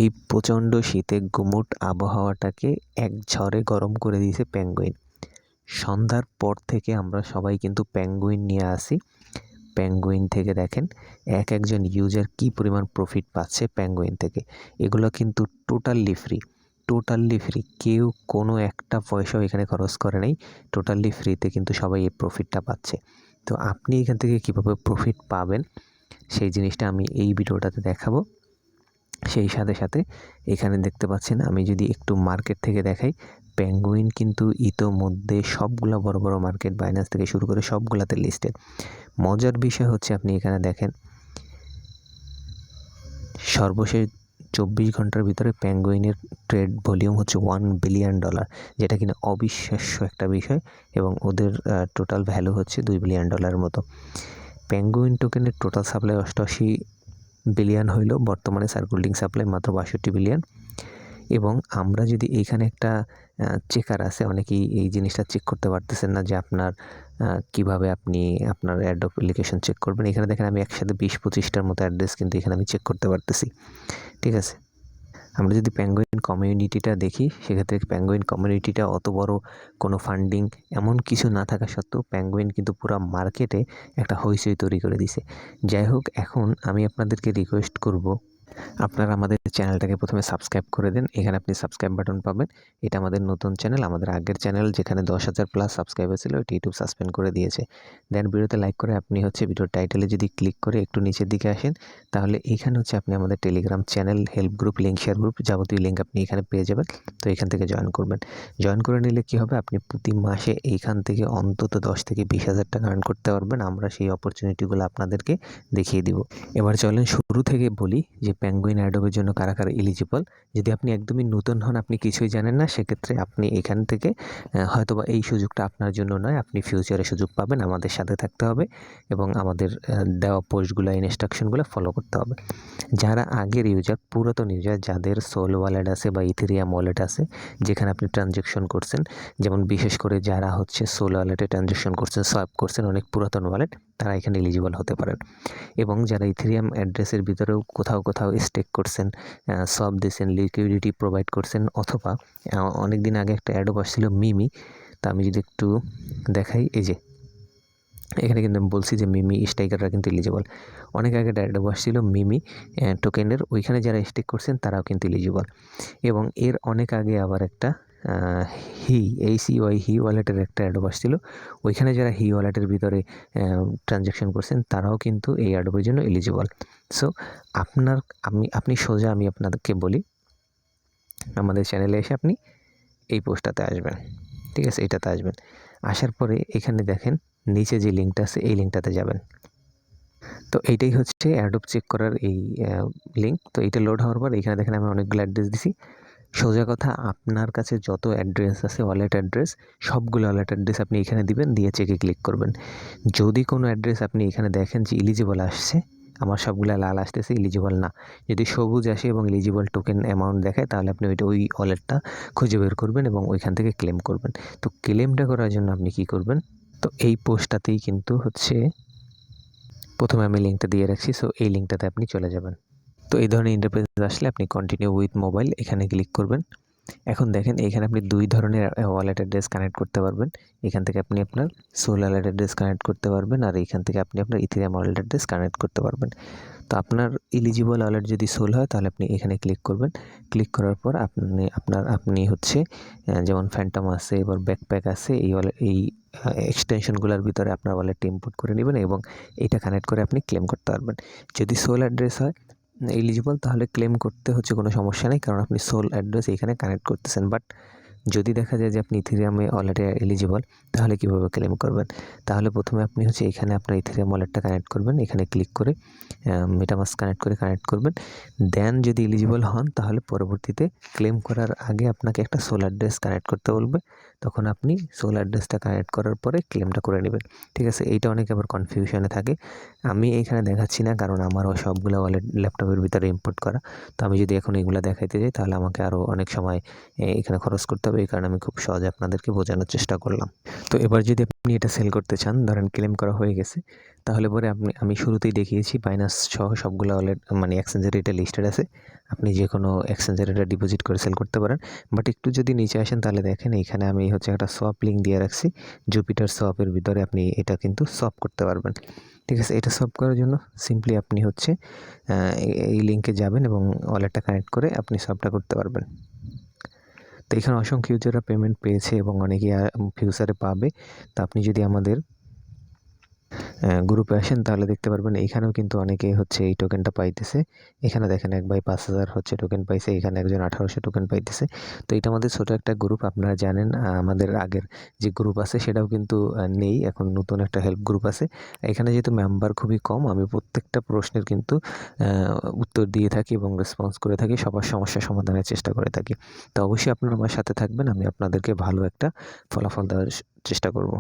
এই প্রচণ্ড শীতে গুমোট আবহাওয়াটাকে এক ঝড়ে গরম করে দিয়েছে পেঙ্গুইন। সন্ধ্যার পর থেকে আমরা সবাই কিন্তু পেঙ্গুইন নিয়ে আসি। পেঙ্গুইন থেকে দেখেন একজন ইউজার কি পরিমাণ প্রফিট পাচ্ছে পেঙ্গুইন থেকে। এগুলো কিন্তু টোটালি ফ্রি, কেউ কোনো একটা পয়সাও এখানে খরচ করে নাই। টোটালি ফ্রিতে কিন্তু সবাই এই প্রফিটটা পাচ্ছে। তো আপনি এখান থেকে কীভাবে প্রফিট পাবেন সেই জিনিসটা আমি এই ভিডিওটাতে দেখাবো। সেই সাথে এখানে দেখতে পাচ্ছেন, আমি যদি একটু মার্কেট থেকে দেখাই, পেঙ্গুইন কিন্তু ইতোমধ্যে সবগুলো বড় বড় মার্কেট, বাইন্যান্স থেকে শুরু করে সবগুলাতে লিস্টেড। মজার বিষয় হচ্ছে আপনি এখানে দেখেন সর্বশেষ 24 ঘন্টার ভিতরে পেঙ্গুইনের ট্রেড ভলিউম হচ্ছে $1 বিলিয়ন, যেটা কিনা অবিশ্বাস্য একটা বিষয়, এবং ওদের টোটাল ভ্যালু হচ্ছে $2 বিলিয়ন মতো। পেঙ্গুইন টোকেনের টোটাল সাপ্লাই 88 বিলিয়ন হইল, বর্তমানে সার্কুলেটিং সাপ্লাই মাত্র 62 বিলিয়ন। এবং আমরা যদি এইখানে একটা চেকার আছে, অনেকেই এই জিনিসটা চেক করতে পারতেছেন না যে আপনার কিভাবে আপনি আপনার অ্যাড অ্যাপ্লিকেশন চেক করবেন। এখানে দেখেন আমি একসাথে 20-25টার মতো অ্যাড্রেস কিন্তু এখানে আমি চেক করতে পারতেছি। ঠিক আছে, আমরা যদি পেঙ্গুইন কমিউনিটিটা দেখি, সেক্ষেত্রে পেঙ্গুইন কমিউনিটিটা অত বড় কোনো ফান্ডিং এমন কিছু না থাকা সত্ত্বেও পেঙ্গুইন কিন্তু পুরো মার্কেটে একটা হইচই তৈরি করে দিছে। যাই হোক, এখন আমি আপনাদেরকে রিকোয়েস্ট করব, আপনারা আমাদের চ্যানেলটাকে প্রথমে সাবস্ক্রাইব করে দেন। এখানে আপনি সাবস্ক্রাইব বাটন পাবেন। এটা আমাদের নতুন চ্যানেল। আমাদের আগের চ্যানেল যেখানে 10,000+ সাবস্ক্রাইবার ছিল, ওইটা ইউটিউব সাসপেন্ড করে দিয়েছে। দেন ভিডিওতে লাইক করে আপনি ভিডিওর টাইটেলে যদি ক্লিক করে একটু নিচের দিকে আসেন, তাহলে এইখানে আপনি আমাদের Telegram channel, help group, link, share group, যাবতীয় লিঙ্ক আপনি এখানে পেয়ে যাবেন। তো এখান থেকে জয়েন করবেন। জয়েন করে নিলে কি হবে, আপনি প্রতি মাসে এইখান থেকে অন্তত 10 থেকে 20,000 টাকা আর্ন করতে পারবেন। আমরা সেই অপরচুনিটিগুলো আপনাদেরকে দেখিয়ে দিব। এবার চলেন শুরু থেকে বলি যে পেঙ্গুইন অ্যাডোবের জন্য কারা কারা এলিজিবল। যদি আপনি একদমই নতুন হন, আপনি কিছুই জানেন না, সেক্ষেত্রে আপনি এখান থেকে হয়তোবা এই সুযোগটা আপনার জন্য নয়, আপনি ফিউচারে সুযোগ পাবেন। আমাদের সাথে থাকতে হবে এবং আমাদের দেওয়া পোস্টগুলো, ইনস্ট্রাকশনগুলো ফলো করতে হবে। যারা আগের ইউজার, পুরাতন ইউজার, যাদের সোল ওয়ালেট আছে বা ইথেরিয়াম ওয়ালেট আছে যেখানে আপনি ট্রানজ্যাকশন করছেন, যেমন বিশেষ করে যারা সোল ওয়ালেটে ট্রানজ্যাকশন করছেন, সোয়াপ করছেন, অনেক পুরাতন ওয়ালেট, তারা এখানে এলিজিবল হতে পারেন। এবং যারা ইথেরিয়াম অ্যাড্রেসের ভিতরেও কোথাও স্টেক করছেন, সব দিয়েছেন, লিকুইডিটি প্রোভাইড করছেন, অথবা অনেক দিন আগে একটা অ্যাডও আসছিল মিমি। তা আমি যদি একটু দেখাই, এই যে এখানে কিন্তু আমি বলছি যে মিমি স্টেকাররা কিন্তু এলিজিবল। অনেক আগে অ্যাডও আসছিল মিমি টোকেনের, ওইখানে যারা স্টেক করছেন তারাও কিন্তু এলিজিবল। এবং এর অনেক আগে আবার একটা হি ওয়ালেটের একটা অ্যাডোব আসছিল, ওইখানে যারা হি ওয়ালেটের ভিতরে ট্রানজ্যাকশন করছেন তারাও কিন্তু এই অ্যাডোবের জন্য এলিজিবল। সো আপনি সোজা, আমি আপনাদেরকে বলি, আমাদের চ্যানেলে এসে আপনি এই পোস্টটাতে আসবেন। ঠিক আছে, এটাতে আসবেন। আসার পরে এখানে দেখেন নিচে যে লিঙ্কটা আছে, এই লিঙ্কটাতে যাবেন। তো এইটাই হচ্ছে অ্যাডোব চেক করার এই লিঙ্ক। তো এইটা লোড হওয়ার পর এখানে দেখেন আমি অনেকগুলো অ্যাড্রেস দিছি। সোজা কথা, আপনার কাছে যত অ্যাড্রেস আছে ওয়ালেট অ্যাড্রেস, সবগুলো ওয়ালেট অ্যাড্রেস আপনি এখানে দিবেন, দিয়ে চেকে ক্লিক করবেন। যদি কোনো অ্যাড্রেস আপনি এখানে দেখেন যে এলিজিবল আসছে, আমার সবগুলো লাল আসতেছে, এলিজিবল না, যদি সবুজ আসে এবং এলিজিবল টোকেন অ্যামাউন্ট দেখায়, তাহলে আপনি ওই ওয়ালেটটা খুঁজে বের করবেন এবং ওইখান থেকে ক্লেম করবেন। তো ক্লেমটা করার জন্য আপনি কি করবেন, তো এই পোস্টটাতেই কিন্তু প্রথমে আমি লিঙ্কটা দিয়ে রাখছি। সো এই লিঙ্কটাতে আপনি চলে যাবেন। তো এই ধরনের ইন্টারফেস আসলে আপনি কন্টিনিউ উইথ মোবাইল এখানে ক্লিক করবেন। এখন দেখেন এখানে আপনি 2 ধরনের ওয়ালেট অ্যাড্রেস কানেক্ট করতে পারবেন। এখান থেকে আপনি আপনার সোল ওয়ালেট অ্যাড্রেস কানেক্ট করতে পারবেন, আর এখান থেকে আপনি আপনার ইথেরিয়াম ওয়ালেট অ্যাড্রেস কানেক্ট করতে পারবেন। তো আপনার এলিজিবল ওয়ালেট যদি সোল হয়, তাহলে আপনি এখানে ক্লিক করবেন। ক্লিক করার পর আপনি যেমন ফ্যান্টম আছে, এবার ব্যাকপ্যাক আছে, এই এক্সটেনশনগুলোর ভিতরে আপনার ওয়ালেটটা ইম্পোর্ট করে নেবেন এবং এটা কানেক্ট করে আপনি ক্লেম করতে পারবেন। যদি সোল অ্যাড্রেস হয় এলিজিবল, তাহলে ক্লেম করতে কোনো সমস্যা নেই, কারণ আপনি সোল অ্যাড্রেস এখানে কানেক্ট করতেছেন। বাট যদি দেখা যায় যে আপনি ইথেরিয়ামে ওয়ালেটে এলিজিবল, তাহলে কীভাবে ক্লেম করবেন? তাহলে প্রথমে আপনি এখানে আপনার ইথেরিয়াম ওয়ালেটটা কানেক্ট করবেন, এখানে ক্লিক করে মেটামাস্ক কানেক্ট করবেন। দেন যদি এলিজিবল হন, তাহলে পরবর্তীতে ক্লেম করার আগে আপনাকে একটা সোল অ্যাড্রেস কানেক্ট করতে বলবে, তখন আপনি সোল অ্যাড্রেসটা কানেক্ট করার পরে ক্লেমটা করে নেবেন। ঠিক আছে, এইটা অনেকে আবার কনফিউশনে থাকে। আমি এখানে দেখাচ্ছি না, কারণ আমারও সবগুলো ওয়ালেট ল্যাপটপের ভিতরে ইম্পোর্ট করা। তো আমি যদি এখন এগুলো দেখাইতে যাই, তাহলে আমাকে আরও অনেক সময় এখানে খরচ করতে হবে। এই কারণে আমি খুব সহজে আপনাদেরকে বোঝানোর চেষ্টা করলাম। তো এবার যদি আপনি এটা সেল করতে চান, ধরেন ক্লেম করা হয়ে গেছে, তাহলে পরে আমি শুরুতেই দেখিয়েছি বাইনান্স সহ সবগুলো ওয়ালেট মানে এক্সচেঞ্জের এটা লিস্টেড আছে। আপনি যে কোনো এক্সচেঞ্জের এটা ডিপোজিট করে সেল করতে পারেন। বাট একটু যদি নিচে আসেন তাহলে দেখেন এইখানে আমি হচ্ছে একটা সোয়াপ লিঙ্ক দিয়ে রাখছি। জুপিটার সোয়াপের ভিতরে আপনি এটা কিন্তু সোয়াপ করতে পারবেন। ঠিক আছে, এটা সোয়াপ করার জন্য সিম্পলি আপনি হচ্ছে এই লিঙ্কে যাবেন এবং ওয়ালেটটা কানেক্ট করে আপনি সোয়াপটা করতে পারবেন। তো এখানে অসংখ্য ইউজাররা পেমেন্ট পেয়েছে এবং অনেকেই ফিউচারে পাবে। তো আপনি যদি আমাদের গ্রুপে আসেন তাহলে দেখতে পারবেন এইখানেও কিন্তু অনেকে হচ্ছে এই টোকেনটা পাইতেছে। এখানে দেখেন 1/5000 হচ্ছে টোকেন পাইছে, এখানে একজন 1800 টোকেন পাইতেছে। তো এটা আমাদের ছোট একটা গ্রুপ, আপনারা জানেন। আমাদের আগের যে গ্রুপ আছে সেটাও কিন্তু নেই, এখন নতুন একটা হেল্প গ্রুপ আছে। এখানে যেহেতু মেম্বার খুবই কম, আমি প্রত্যেকটা প্রশ্নের কিন্তু উত্তর দিয়ে থাকি এবং রেসপন্স করে থাকি, সবার সমস্যা সমাধানের চেষ্টা করে থাকি। তো অবশ্যই আপনারা আমার সাথে থাকবেন, আমি আপনাদেরকে ভালো একটা ফলাফল দেওয়ার চেষ্টা করব।